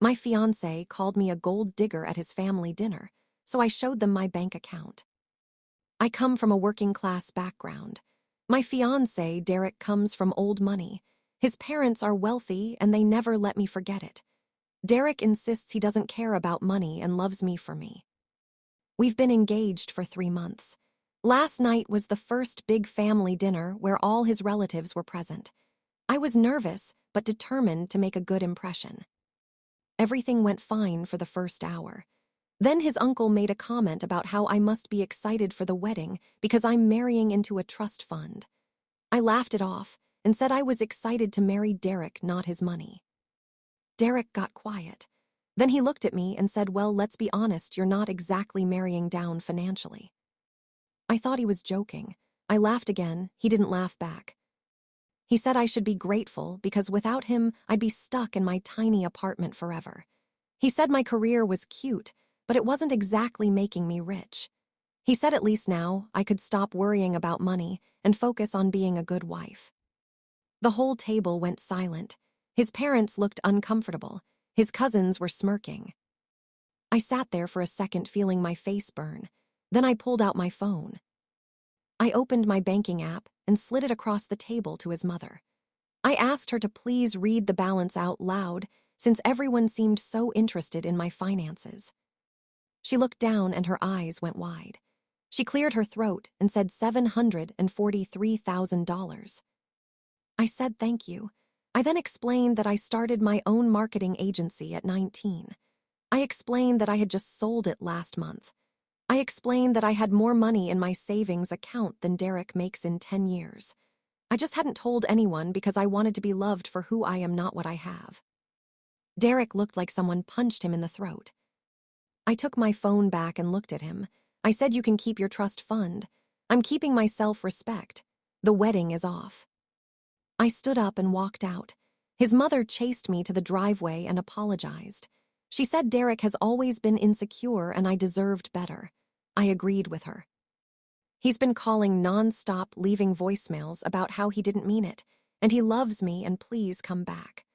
My fiancé called me a gold digger at his family dinner, so I showed them my bank account. I come from a working-class background. My fiancé, Derek, comes from old money. His parents are wealthy, and they never let me forget it. Derek insists he doesn't care about money and loves me for me. We've been engaged for 3 months. Last night was the first big family dinner where all his relatives were present. I was nervous, but determined to make a good impression. Everything went fine for the first hour. Then his uncle made a comment about how I must be excited for the wedding because I'm marrying into a trust fund. I laughed it off and said I was excited to marry Derek, not his money. Derek got quiet. Then he looked at me and said, "Well, let's be honest, you're not exactly marrying down financially." I thought he was joking. I laughed again. He didn't laugh back. He said I should be grateful because without him, I'd be stuck in my tiny apartment forever. He said my career was cute, but it wasn't exactly making me rich. He said at least now I could stop worrying about money and focus on being a good wife. The whole table went silent. His parents looked uncomfortable. His cousins were smirking. I sat there for a second feeling my face burn. Then I pulled out my phone. I opened my banking app and slid it across the table to his mother. I asked her to please read the balance out loud since everyone seemed so interested in my finances. She looked down and her eyes went wide. She cleared her throat and said $743,000. I said thank you. I then explained that I started my own marketing agency at 19. I explained that I had just sold it last month. I explained that I had more money in my savings account than Derek makes in 10 years. I just hadn't told anyone because I wanted to be loved for who I am, not what I have. Derek looked like someone punched him in the throat. I took my phone back and looked at him. I said, "You can keep your trust fund. I'm keeping my self-respect. The wedding is off." I stood up and walked out. His mother chased me to the driveway and apologized. She said Derek has always been insecure and I deserved better. I agreed with her. He's been calling non-stop, leaving voicemails about how he didn't mean it, and he loves me and please come back.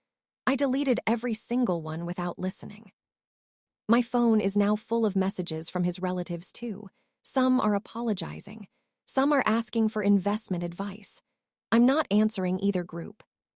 I deleted every single one without listening. My phone is now full of messages from his relatives too. Some are apologizing. Some are asking for investment advice. I'm not answering either group.